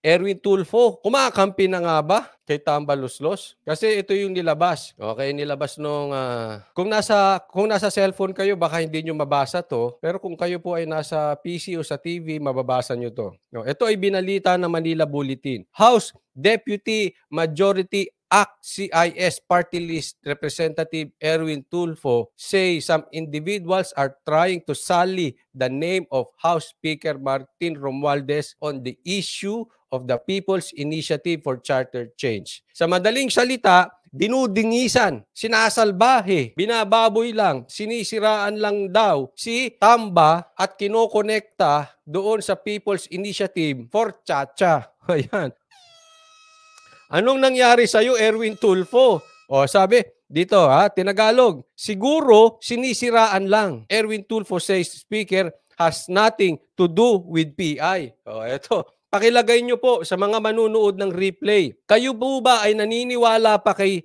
Erwin Tulfo, kumakampi na nga ba kay Tambaluslos? Kasi ito yung nilabas. Okay, nilabas nung kung nasa cellphone kayo baka hindi niyo mabasa to, pero kung kayo po ay nasa PC o sa TV, mababasa niyo to. No, ito ay binalita ng Manila Bulletin. House Deputy Majority Act CIS Party List Representative Erwin Tulfo say some individuals are trying to sully the name of House Speaker Martin Romualdez on the issue of the People's Initiative for Charter Change. Sa madaling salita, dinudingisan, sinasalbahe, binababoy lang, sinisiraan lang daw si Tamba at kinokonekta doon sa People's Initiative for Chacha. Ayan. Anong nangyari sa'yo, Erwin Tulfo? O sabi, dito tinagalog, siguro sinisiraan lang. Erwin Tulfo says Speaker has nothing to do with PI. O eto, pakilagay nyo po sa mga manunood ng replay. Kayo po ba ay naniniwala pa kay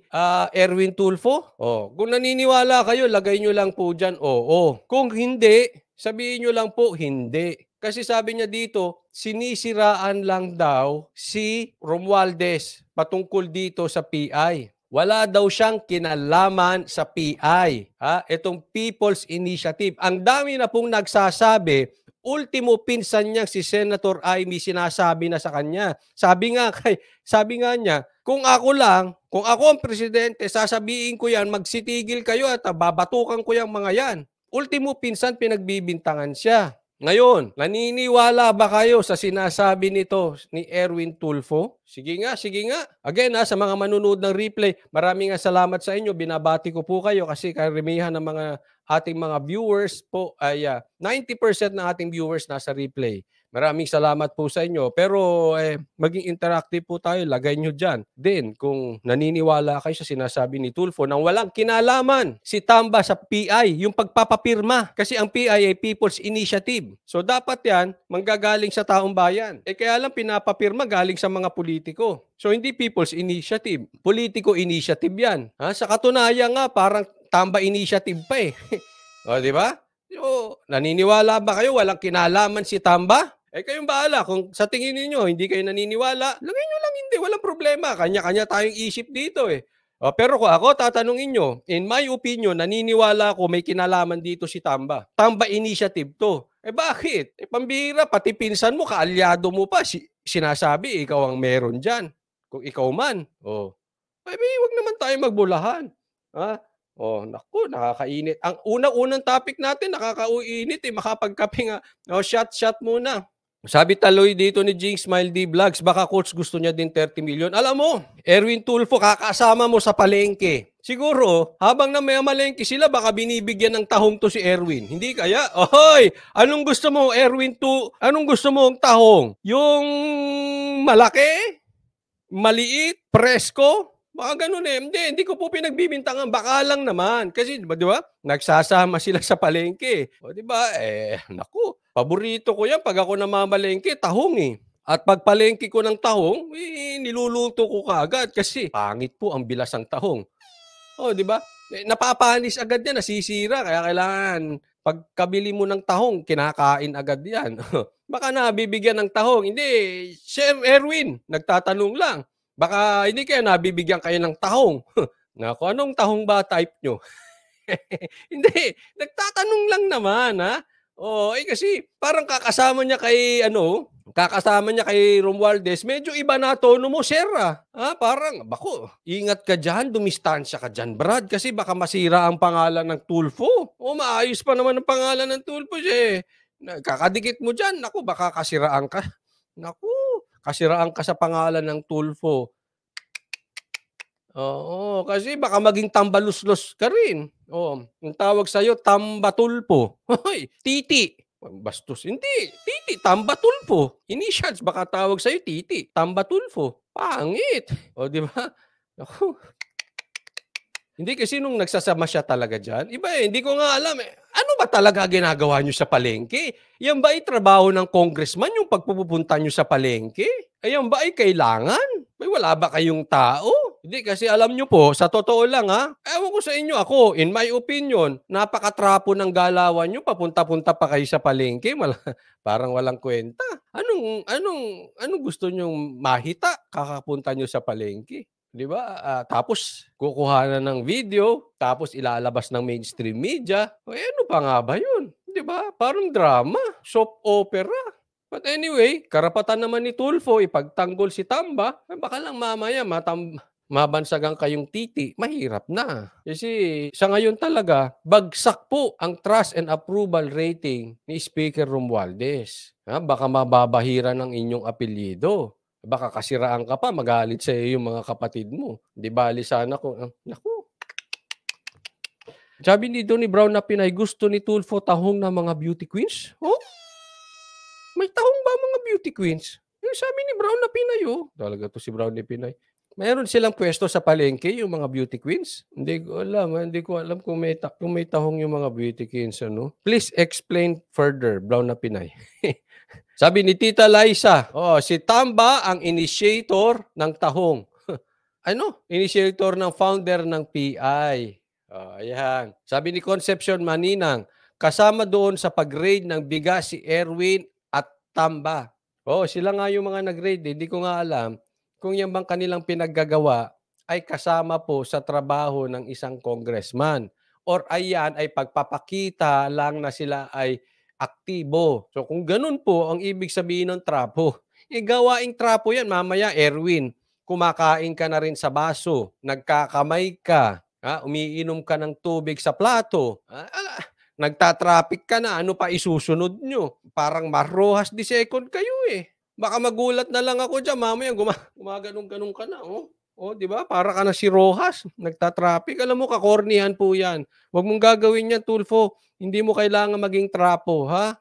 Erwin Tulfo? O, kung naniniwala kayo, lagay nyo lang po dyan, oo. Kung hindi, sabihin nyo lang po, hindi. Kasi sabi niya dito, sinisiraan lang daw si Romualdez patungkol dito sa PI. Wala daw siyang kinalaman sa PI. Itong People's Initiative. Ang dami na pong nagsasabi, ultimo pinsan niya si Senator Amy sinasabi na sa kanya. Sabi nga niya, kung ako ang presidente, sasabihin ko yan, magsitigil kayo at babatukan ko yung mga yan. Ultimo pinsan, pinagbibintangan siya. Ngayon, naniniwala ba kayo sa sinasabi nito ni Erwin Tulfo? Sige nga. Again, sa mga manunood ng replay, maraming salamat sa inyo. Binabati ko po kayo kasi karamihan ng mga ating mga viewers po ay 90% ng ating viewers nasa replay. Maraming salamat po sa inyo. Pero maging interactive po tayo. Lagay nyo dyan. Then, kung naniniwala kayo sa sinasabi ni Tulfo nang walang kinalaman si Tamba sa PI, yung pagpapapirma. Kasi ang PI ay People's Initiative. So, dapat yan manggagaling sa taong bayan. Kaya lang pinapapirma galing sa mga politiko. So, hindi People's Initiative. Politico Initiative yan. Sa katunayan nga, parang Tamba Initiative pa eh. O, di ba? So, naniniwala ba kayo walang kinalaman si Tamba? Kayong bahala. Kung sa tingin niyo hindi kayo naniniwala, lagay nyo lang hindi. Walang problema. Kanya-kanya tayong isip dito eh. Pero kung ako tatanungin nyo, in my opinion, naniniwala ako may kinalaman dito si Tamba. Tamba Initiative to. Bakit? Pambihira, pati pinsan mo, kaalyado mo pa, sinasabi, ikaw ang meron dyan. Kung ikaw man. Wag naman tayo magbulahan. Naku, nakakainit. Ang unang topic natin, nakakauinit eh. Makapagkape nga. Shot muna. Sabi taloy dito ni Jing Smile D Vlogs, baka coach gusto niya din 30 million. Alam mo, Erwin Tulfo, kakasama mo sa palengke. Siguro, habang namamalengke sila, baka binibigyan ng tahong to si Erwin. Hindi kaya? Ohoy! Anong gusto mo, Erwin Anong gusto mo ang tahong? Yung malaki? Maliit? Presko? Baka ganun eh. Hindi ko po pinagbibintangan. Baka lang naman. Kasi, di ba? Nagsasama sila sa palengke. O, di ba? Naku. Paborito ko yan. Pag ako namamalengke, tahong eh. At pag palengke ko ng tahong, niluluto ko kaagad. Kasi pangit po ang bilas ng tahong. O, di ba? Napapanis agad yan. Nasisira. Kaya kailangan, pagkabili mo ng tahong, kinakain agad yan. Baka nabibigyan ng tahong. Hindi. Sir Erwin, nagtatanong lang. Baka hindi kaya nabibigyan kayo ng tahong. Naku, anong tahong ba type nyo? Hindi, nagtatanong lang naman, ha? Kasi parang kakasama niya kay Romualdez, medyo iba na tono mo, sir, parang, bako, ingat ka dyan, dumistansya ka dyan, Brad, kasi baka masira ang pangalan ng Tulfo. Maayos pa naman ang pangalan ng Tulfo, kakadikit mo dyan, naku, baka kasiraan ka. Naku, kasiraan ka sa pangalan ng Tulfo. Oo, kasi baka maging tambaluslos ka rin. Ang tawag sa'yo, tambatulpo. Hoy, titi. Bastos. Hindi, titi, tambatulpo. Initials, baka tawag sa'yo, titi, tambatulpo. Pangit. Di ba? Ako. Hindi kasi nung nagsasama siya talaga dyan, iba hindi ko nga alam ano ba talaga ginagawa nyo sa palengke? Yan ba ay trabaho ng congressman yung pagpupunta nyo sa palengke? Yan ba ay kailangan? Wala ba kayong tao? Hindi, kasi alam niyo po, sa totoo lang, ewan ko sa inyo, ako, in my opinion, napakatrapo ng galawan niyo, papunta-punta pa kayo sa palengke, parang walang kuwenta. Anong gusto niyong mahita kakapunta niyo sa palengke, 'di ba? Tapos kukuhanan ng video, tapos ilalabas ng mainstream media. Ano pa nga ba 'yun, 'di ba? Parang drama, soap opera. But anyway, karapatan naman ni Tulfo ipagtanggol si Tamba, baka lang mamaya mabansagan kayong titi, mahirap na. Kasi sa ngayon talaga, bagsak po ang trust and approval rating ni Speaker Romualdez. Baka mababahiran ng inyong apelyido. Baka kasiraan ka pa, magalit sa iyo yung mga kapatid mo. Di bali sana kung, naku. Sabi ni Donnie Brown na Pinay, gusto ni Tulfo tahong ng mga beauty queens? Oh, may tahong ba mga beauty queens? Sabi ni Brown na Pinay, talaga to si Brown na Pinay. Meron silang puwesto sa palengke, yung mga beauty queens? Hindi ko alam kung may tahong yung mga beauty queens, ano. Please explain further, Brown na Pinay. Sabi ni Tita Liza, si Tamba ang initiator ng tahong. Initiator ng founder ng PI. Ayan. Sabi ni Concepcion Maninang, kasama doon sa pag-raid ng bigas si Erwin at Tamba. Sila nga yung mga nag-raid, hindi ko nga alam kung yan bang kanilang pinaggagawa ay kasama po sa trabaho ng isang congressman or ayan ay pagpapakita lang na sila ay aktibo. So kung ganun po ang ibig sabihin ng trapo, gawaing trapo yan. Mamaya, Erwin, kumakain ka na rin sa baso, nagkakamay ka, umiinom ka ng tubig sa plato, nagtatraffic ka na, ano pa isusunod nyo? Parang Marrojas de second kayo eh. Baka magulat na lang ako diyan, mamaya gumaganong-ganon ka na, 'di ba? Para ka na si Rojas, nagta-traffic. Alam mo, kakornihan po 'yan. Huwag mong gagawin 'yan, Tulfo. Hindi mo kailangan maging trapo, ha?